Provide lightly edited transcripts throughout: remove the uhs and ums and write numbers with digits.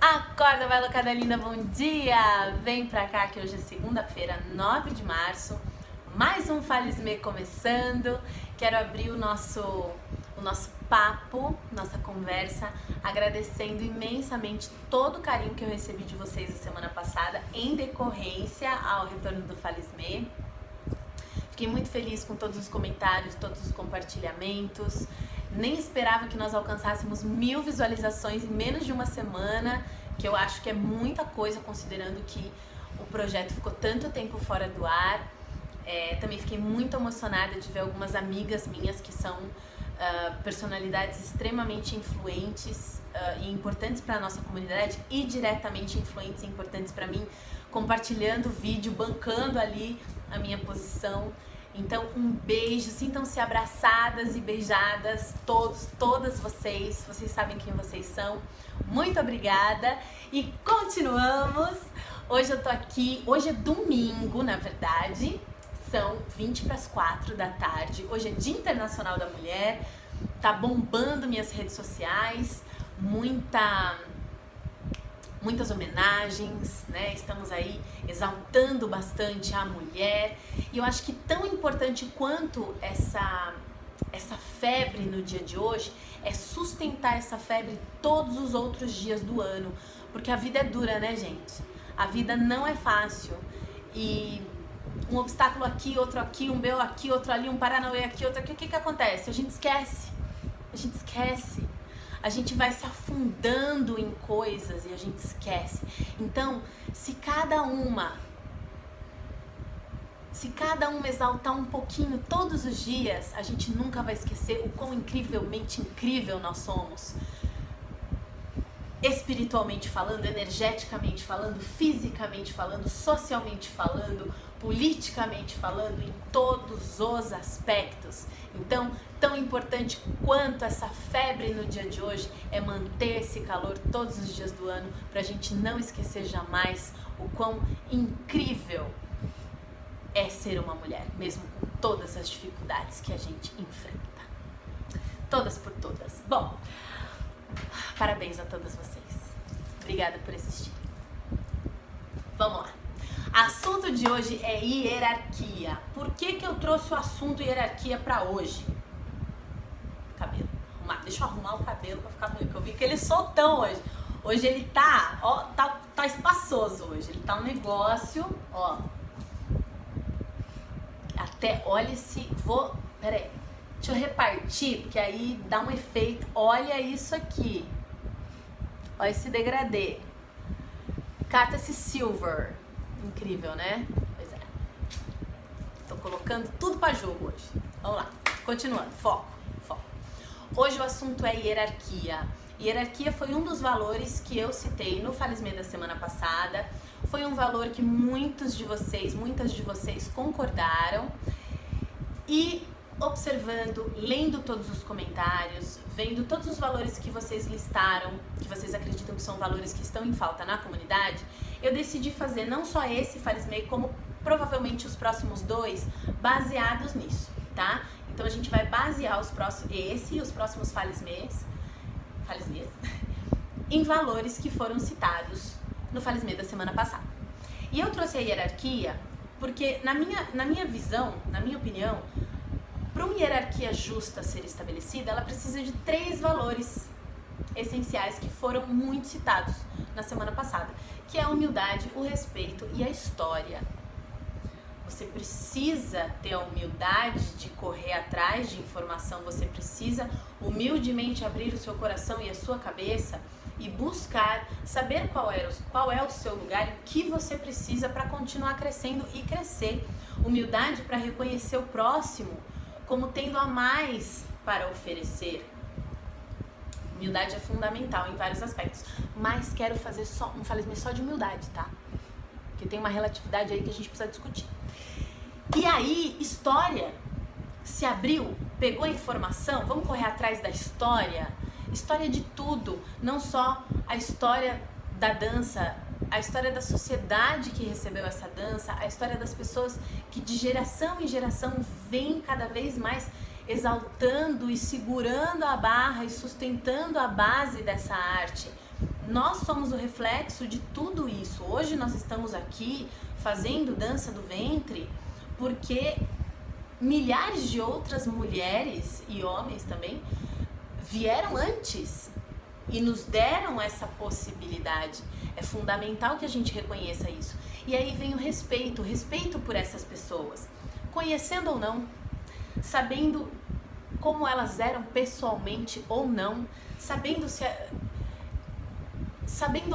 Acorda, vai loucada linda, bom dia! Vem pra cá que hoje é segunda-feira, 9 de março, mais um Falismê começando. Quero abrir o nosso papo, nossa conversa, agradecendo imensamente todo o carinho que eu recebi de vocês a semana passada em decorrência ao retorno do Falismê. Fiquei muito feliz com todos os comentários, todos os compartilhamentos. Nem esperava que nós alcançássemos 1000 visualizações em menos de uma semana, que eu acho que é muita coisa, considerando que o projeto ficou tanto tempo fora do ar. Também fiquei muito emocionada de ver algumas amigas minhas que são personalidades extremamente influentes e importantes para a nossa comunidade e diretamente influentes e importantes para mim, compartilhando o vídeo, bancando ali a minha posição. Então, um beijo, sintam-se abraçadas e beijadas, todas vocês sabem quem vocês são. Muito obrigada e continuamos. Hoje eu tô aqui, hoje é domingo, na verdade, são 4:20 da tarde. Hoje é Dia Internacional da Mulher, tá bombando minhas redes sociais, muitas homenagens, né? Estamos aí exaltando bastante a mulher. E eu acho que tão importante quanto essa febre no dia de hoje é sustentar essa febre todos os outros dias do ano. Porque a vida é dura, né, gente? A vida não é fácil. E um obstáculo aqui, outro aqui, um BO aqui, outro ali, um Paranauê aqui, outro aqui. O que acontece? A gente esquece. A gente vai se afundando em coisas e a gente esquece. Então, se cada uma exaltar um pouquinho todos os dias, a gente nunca vai esquecer o quão incrivelmente incrível nós somos. Espiritualmente falando, energeticamente falando, fisicamente falando, socialmente falando, politicamente falando, em todos os aspectos. Então, tão importante quanto essa febre no dia de hoje é manter esse calor todos os dias do ano, pra gente não esquecer jamais o quão incrível é ser uma mulher, mesmo com todas as dificuldades que a gente enfrenta. Todas por todas. Bom, parabéns a todas vocês. Obrigada por assistir. Vamos lá. Assunto de hoje é hierarquia. Por que eu trouxe o assunto hierarquia pra hoje? Cabelo. Deixa eu arrumar o cabelo pra ficar bonito. Eu vi que ele é soltão hoje. Hoje ele tá, ó, tá espaçoso hoje. Ele tá um negócio, ó. Até, olha esse, pera aí. Deixa eu repartir, porque aí dá um efeito. Olha isso aqui. Olha esse degradê. Cata esse silver. Incrível, né? Pois é. Tô colocando tudo pra jogo hoje. Vamos lá. Continuando. Foco. Hoje o assunto é hierarquia. Hierarquia foi um dos valores que eu citei no Falismê da semana passada. Foi um valor que muitas de vocês concordaram. E observando, lendo todos os comentários, vendo todos os valores que vocês listaram, que vocês acreditam que são valores que estão em falta na comunidade, eu decidi fazer não só esse Falismê, como provavelmente os próximos 2, baseados nisso, tá? Então a gente vai basear esse e os próximos Falismês em valores que foram citados no Falismê da semana passada. E eu trouxe a hierarquia porque, na minha visão, na minha opinião, para uma hierarquia justa ser estabelecida, ela precisa de 3 valores essenciais que foram muito citados na semana passada, que é a humildade, o respeito e a história. Você precisa ter a humildade de correr atrás de informação, você precisa humildemente abrir o seu coração e a sua cabeça e buscar saber qual é o seu lugar e o que você precisa para continuar crescendo e crescer. Humildade para reconhecer o próximo como tendo a mais para oferecer. Humildade é fundamental em vários aspectos, mas quero fazer um Falismê só de humildade, tá? Porque tem uma relatividade aí que a gente precisa discutir. E aí, história, se abriu, pegou a informação, vamos correr atrás da história de tudo, não só a história da dança, a história da sociedade que recebeu essa dança, a história das pessoas que de geração em geração vêm cada vez mais exaltando e segurando a barra e sustentando a base dessa arte. nós somos o reflexo de tudo isso. Hoje nós estamos aqui fazendo dança do ventre porque milhares de outras mulheres e homens também vieram antes e nos deram essa possibilidade. É fundamental que a gente reconheça isso. E aí vem o respeito por essas pessoas, conhecendo ou não, sabendo como elas eram pessoalmente ou não, sabendo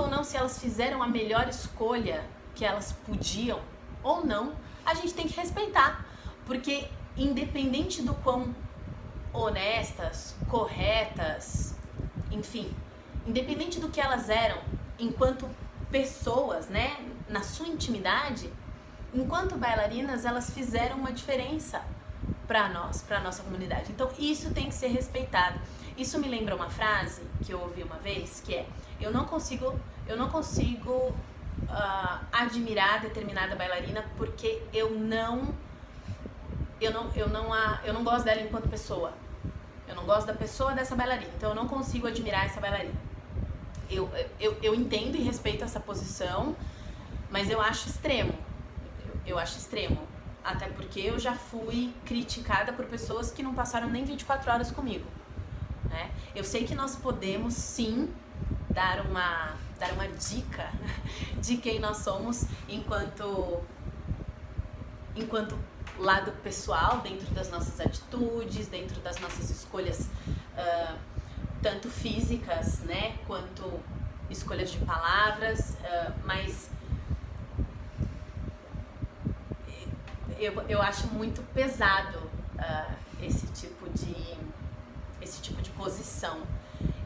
ou não se elas fizeram a melhor escolha que elas podiam ou não, a gente tem que respeitar, porque independente do quão honestas, corretas, enfim, independente do que elas eram enquanto pessoas, né, na sua intimidade, enquanto bailarinas, elas fizeram uma diferença para nós, para nossa comunidade. Então isso tem que ser respeitado. Isso me lembra uma frase que eu ouvi uma vez, que é: eu não consigo admirar determinada bailarina porque eu não gosto dela enquanto pessoa. Eu não gosto da pessoa dessa bailarina, então eu não consigo admirar essa bailarina. Eu entendo e respeito essa posição, mas eu acho extremo. Eu acho extremo. Até porque eu já fui criticada por pessoas que não passaram nem 24 horas comigo, né? Eu sei que nós podemos sim dar uma dica de quem nós somos enquanto lado pessoal, dentro das nossas atitudes, dentro das nossas escolhas, tanto físicas, né, quanto escolhas de palavras, mas eu acho muito pesado esse tipo de posição.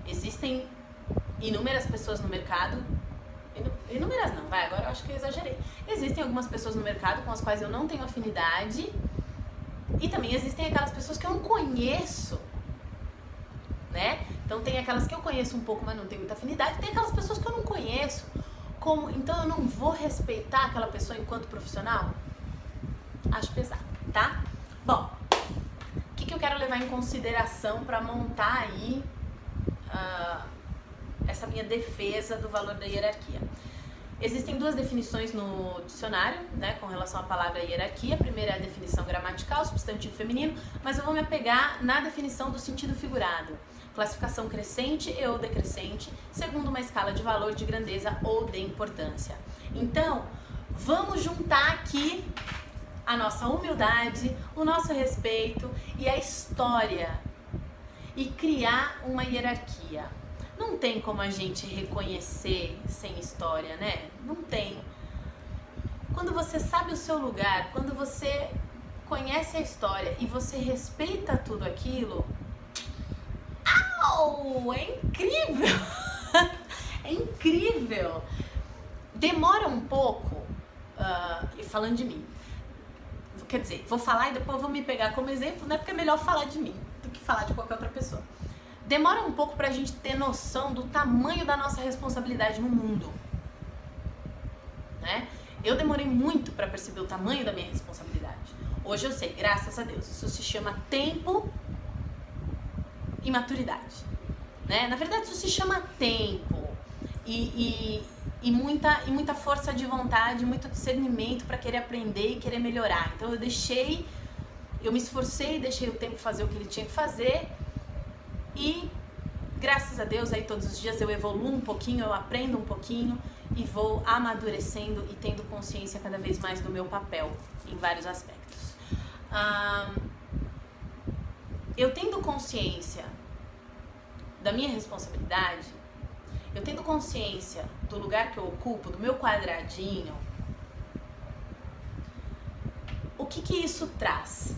Existem inúmeras pessoas no mercado, inúmeras não, agora eu acho que eu exagerei. Existem algumas pessoas no mercado com as quais eu não tenho afinidade, e também existem aquelas pessoas que eu não conheço, né? Então tem aquelas que eu conheço um pouco, mas não tenho muita afinidade, tem aquelas pessoas que eu não conheço, então eu não vou respeitar aquela pessoa enquanto profissional? Acho pesado, tá? Bom, o que eu quero levar em consideração para montar aí essa minha defesa do valor da hierarquia? Existem duas definições no dicionário, né, com relação à palavra hierarquia. A primeira é a definição gramatical, substantivo feminino, mas eu vou me apegar na definição do sentido figurado. Classificação crescente e ou decrescente, segundo uma escala de valor, de grandeza ou de importância. Então, vamos juntar aqui a nossa humildade, o nosso respeito e a história e criar uma hierarquia. Não tem como a gente reconhecer sem história, né? Não tem. Quando você sabe o seu lugar, quando você conhece a história e você respeita tudo aquilo, é incrível! É incrível! Demora um pouco, falando de mim, quer dizer, vou falar e depois vou me pegar como exemplo, né? Porque é melhor falar de mim do que falar de qualquer outra pessoa. Demora um pouco pra gente ter noção do tamanho da nossa responsabilidade no mundo, né? Eu demorei muito pra perceber o tamanho da minha responsabilidade. Hoje eu sei, graças a Deus, isso se chama tempo e maturidade, né? Na verdade, isso se chama tempo e muita força de vontade, muito discernimento para querer aprender e querer melhorar. Então eu me esforcei, deixei o tempo fazer o que ele tinha que fazer e graças a Deus aí todos os dias eu evoluo um pouquinho, eu aprendo um pouquinho e vou amadurecendo e tendo consciência cada vez mais do meu papel em vários aspectos. Eu tendo consciência da minha responsabilidade, eu tendo consciência do lugar que eu ocupo, do meu quadradinho, o que isso traz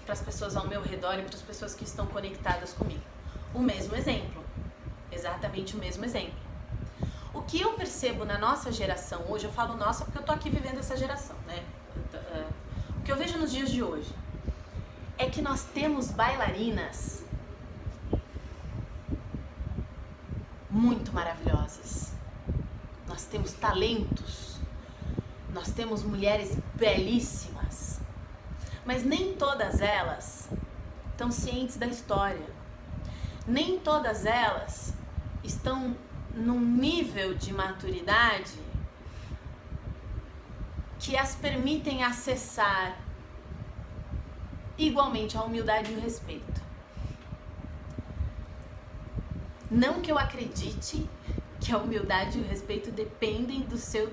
para as pessoas ao meu redor e para as pessoas que estão conectadas comigo? O mesmo exemplo, exatamente o mesmo exemplo. O que eu percebo na nossa geração hoje, eu falo nossa porque eu tô aqui vivendo essa geração, né? O que eu vejo nos dias de hoje é que nós temos bailarinas muito maravilhosas. Nós temos talentos, nós temos mulheres belíssimas, mas nem todas elas estão cientes da história, nem todas elas estão num nível de maturidade que as permitem acessar igualmente a humildade e o respeito. Não que eu acredite que a humildade e o respeito dependem do seu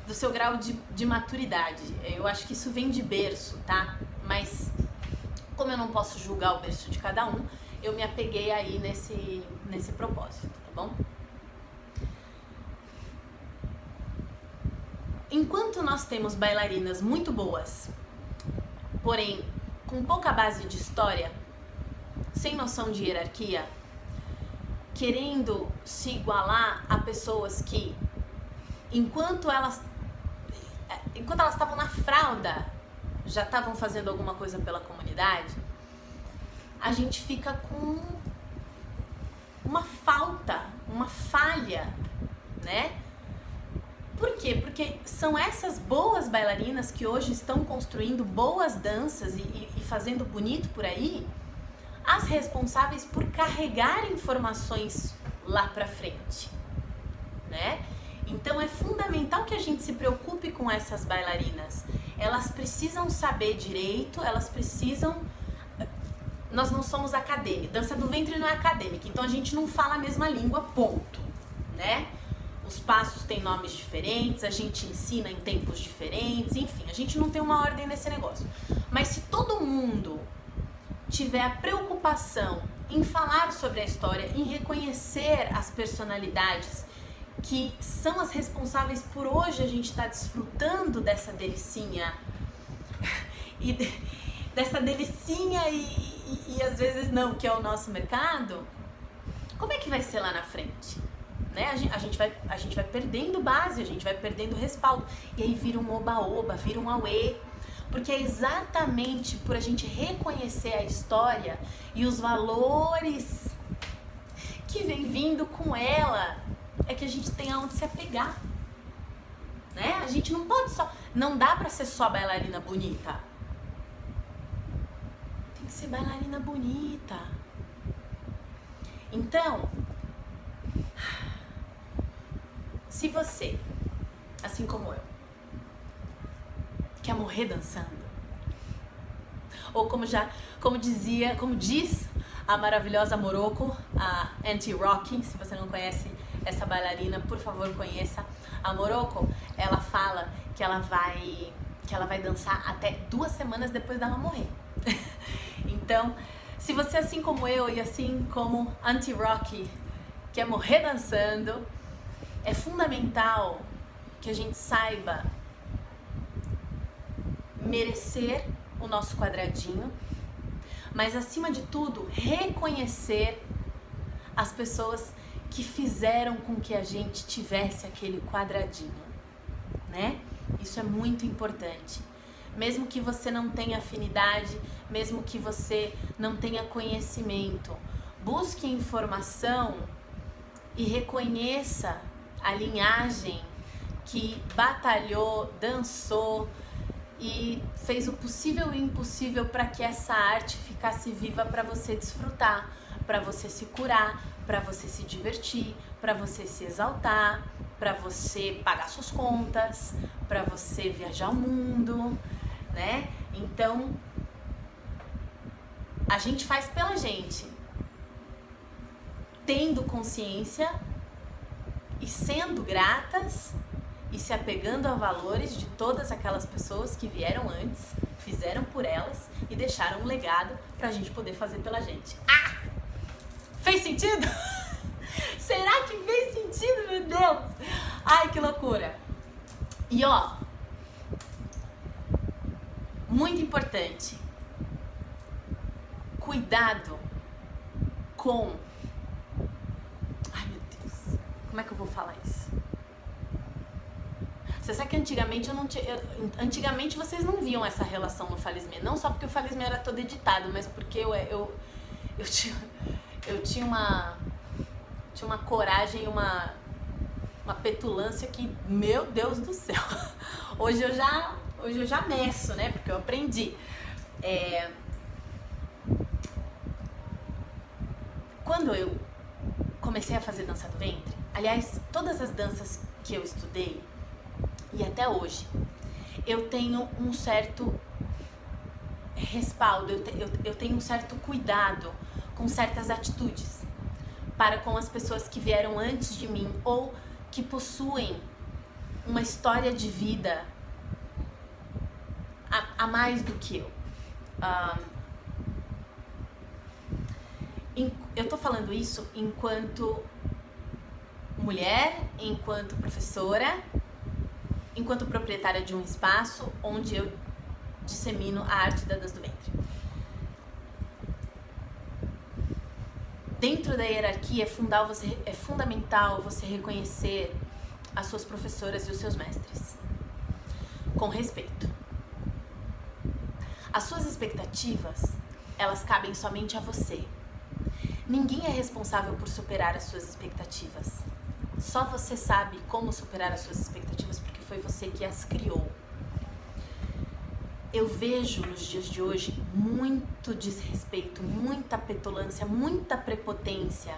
do seu grau de maturidade. Eu acho que isso vem de berço, tá? Mas como eu não posso julgar o berço de cada um, eu me apeguei aí nesse propósito, tá bom? Enquanto nós temos bailarinas muito boas, porém com pouca base de história, sem noção de hierarquia, querendo se igualar a pessoas que, enquanto elas estavam na fralda, já estavam fazendo alguma coisa pela comunidade, a gente fica com uma falta, uma falha, né? Por quê? Porque são essas boas bailarinas que hoje estão construindo boas danças e fazendo bonito por aí, as responsáveis por carregar informações lá pra frente, né? Então é fundamental que a gente se preocupe com essas bailarinas. Elas precisam saber direito, elas precisam... Nós não somos acadêmicos, dança do ventre não é acadêmica, então a gente não fala a mesma língua, ponto, né? Os passos têm nomes diferentes, a gente ensina em tempos diferentes, enfim, a gente não tem uma ordem nesse negócio. Mas se todo mundo tiver a preocupação em falar sobre a história, em reconhecer as personalidades que são as responsáveis por hoje a gente estar desfrutando dessa delicinha e às vezes não, que é o nosso mercado, como é que vai ser lá na frente? Né? A gente vai perdendo base, a gente vai perdendo respaldo, e aí vira um oba-oba, vira um auê, porque é exatamente por a gente reconhecer a história e os valores que vem vindo com ela, é que a gente tem aonde se apegar, né? A gente não pode só, não dá pra ser só bailarina bonita, tem que ser bailarina bonita. Então, se você, assim como eu, quer morrer dançando, ou como diz a maravilhosa Morocco, a Auntie Rocky, se você não conhece essa bailarina, por favor conheça. A Morocco, ela fala que ela vai dançar até 2 semanas depois dela morrer. Então, se você, assim como eu e assim como Auntie Rocky, quer morrer dançando, é fundamental que a gente saiba merecer o nosso quadradinho, mas acima de tudo, reconhecer as pessoas que fizeram com que a gente tivesse aquele quadradinho, né? Isso é muito importante. Mesmo que você não tenha afinidade, mesmo que você não tenha conhecimento, busque informação e reconheça a linhagem que batalhou, dançou e fez o possível e o impossível para que essa arte ficasse viva para você desfrutar, para você se curar, para você se divertir, para você se exaltar, para você pagar suas contas, para você viajar o mundo, né? Então, a gente faz pela gente, tendo consciência e sendo gratas e se apegando a valores de todas aquelas pessoas que vieram antes, fizeram por elas e deixaram um legado pra gente poder fazer pela gente. Ah! Fez sentido? Será que fez sentido, meu Deus? Ai, que loucura! E ó, muito importante, cuidado com... Ai, meu Deus, como é que eu vou falar isso? Você sabe que antigamente antigamente vocês não viam essa relação no Falismé, não só porque o Falismé era todo editado, mas porque eu tinha uma coragem, uma petulância que, meu Deus do céu, hoje eu já meço, né, porque eu aprendi. Quando eu comecei a fazer dança do ventre, aliás, todas as danças que eu estudei e até hoje, eu tenho um certo respaldo, eu tenho um certo cuidado com certas atitudes para com as pessoas que vieram antes de mim ou que possuem uma história de vida a mais do que eu. Eu tô falando isso enquanto mulher, enquanto professora, enquanto proprietária de um espaço onde eu dissemino a arte da dança do ventre. Dentro da hierarquia é fundamental você reconhecer as suas professoras e os seus mestres com respeito. As suas expectativas, elas cabem somente a você. Ninguém é responsável por superar as suas expectativas. Só você sabe como superar as suas expectativas porque foi você que as criou. Eu vejo nos dias de hoje muito desrespeito, muita petulância, muita prepotência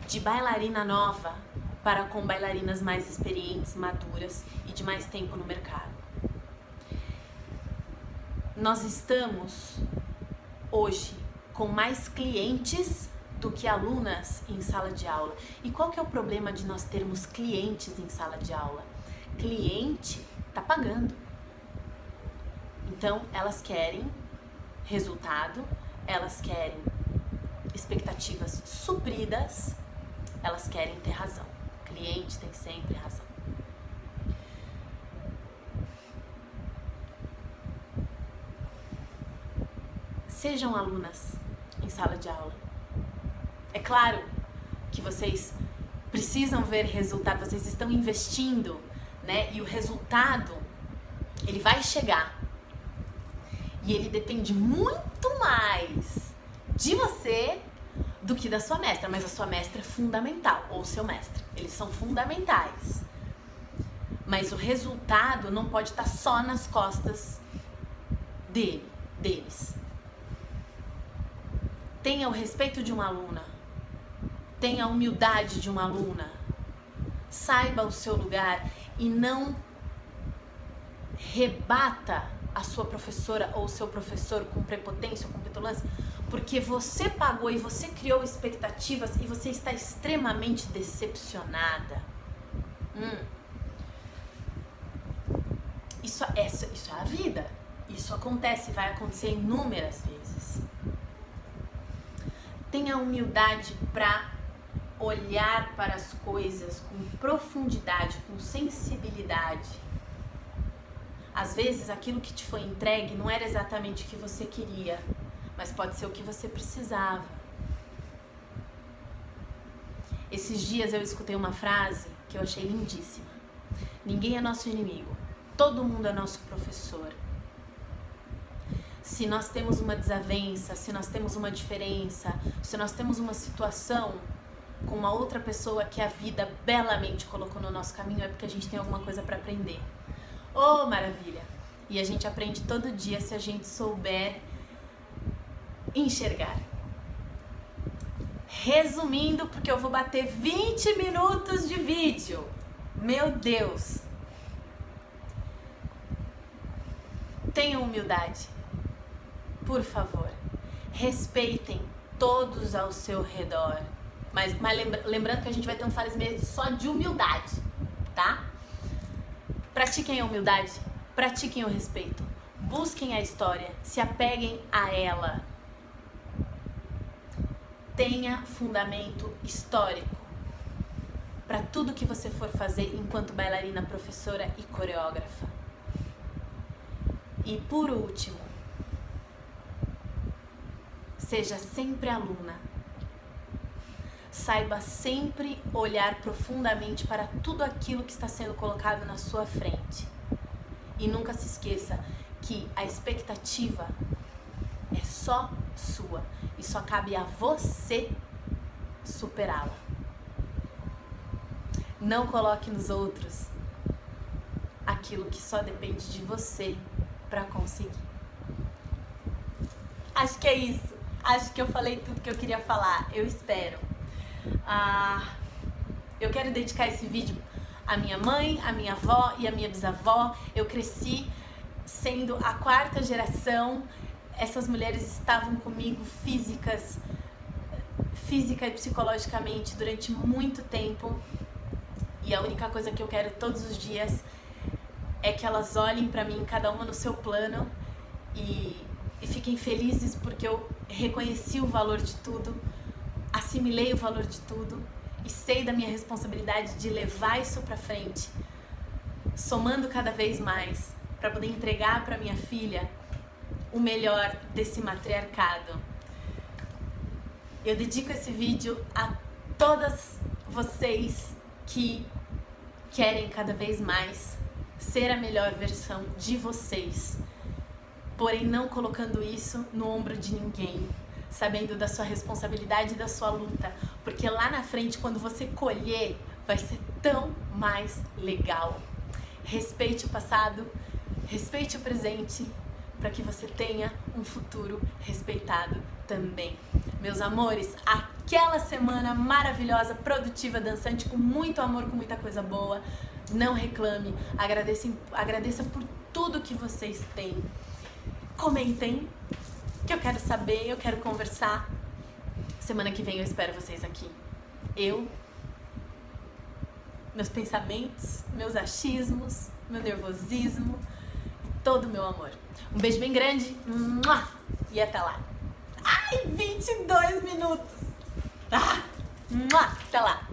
de bailarina nova para com bailarinas mais experientes, maduras e de mais tempo no mercado. Nós estamos hoje com mais clientes do que alunas em sala de aula. E qual que é o problema de nós termos clientes em sala de aula? Cliente tá pagando. Então, elas querem resultado, elas querem expectativas supridas, elas querem ter razão. O cliente tem sempre razão. Sejam alunas em sala de aula. É claro que vocês precisam ver resultado, vocês estão investindo, né? E o resultado, ele vai chegar. E ele depende muito mais de você do que da sua mestra. Mas a sua mestra é fundamental, ou o seu mestre. Eles são fundamentais. Mas o resultado não pode estar só nas costas deles. Tenha o respeito de uma aluna. Tenha a humildade de uma aluna. Saiba o seu lugar e não rebata a sua professora ou o seu professor com prepotência ou com petulância, porque você pagou e você criou expectativas e você está extremamente decepcionada. Isso é a vida. Isso acontece e vai acontecer inúmeras vezes. Tenha humildade para olhar para as coisas com profundidade, com sensibilidade. Às vezes aquilo que te foi entregue não era exatamente o que você queria, mas pode ser o que você precisava. Esses dias eu escutei uma frase que eu achei lindíssima. Ninguém é nosso inimigo, todo mundo é nosso professor. Se nós temos uma desavença, se nós temos uma diferença, se nós temos uma situação com uma outra pessoa que a vida belamente colocou no nosso caminho, é porque a gente tem alguma coisa para aprender. Oh, maravilha! E a gente aprende todo dia se a gente souber enxergar. Resumindo, porque eu vou bater 20 minutos de vídeo. Meu Deus! Tenham humildade. Por favor. Respeitem todos ao seu redor. Mas lembrando que a gente vai ter um Falismê só de humildade, tá? Pratiquem a humildade, pratiquem o respeito, busquem a história, se apeguem a ela. Tenha fundamento histórico para tudo que você for fazer enquanto bailarina, professora e coreógrafa. E por último, seja sempre aluna. Saiba sempre olhar profundamente para tudo aquilo que está sendo colocado na sua frente. E nunca se esqueça que a expectativa é só sua e só cabe a você superá-la. Não coloque nos outros aquilo que só depende de você para conseguir. Acho que é isso. Acho que eu falei tudo que eu queria falar, eu espero. Eu quero dedicar esse vídeo à minha mãe, à minha avó e à minha bisavó. Eu cresci sendo a 4ª geração. Essas mulheres estavam comigo física e psicologicamente durante muito tempo. E a única coisa que eu quero todos os dias é que elas olhem pra mim, cada uma no seu plano, e fiquem felizes porque eu reconheci o valor de tudo, assimilei o valor de tudo e sei da minha responsabilidade de levar isso pra frente, somando cada vez mais para poder entregar para minha filha o melhor desse matriarcado. Eu dedico esse vídeo a todas vocês que querem cada vez mais ser a melhor versão de vocês, porém não colocando isso no ombro de ninguém, sabendo da sua responsabilidade e da sua luta, porque lá na frente, quando você colher, vai ser tão mais legal. Respeite o passado, respeite o presente, para que você tenha um futuro respeitado também. Meus amores, aquela semana maravilhosa, produtiva, dançante, com muito amor, com muita coisa boa. Não reclame, agradeça por tudo que vocês têm. Comentem, que eu quero saber, eu quero conversar. Semana que vem eu espero vocês aqui. Meus pensamentos, meus achismos, meu nervosismo e todo o meu amor. Um beijo bem grande e até lá. Ai, 22 minutos. Até lá.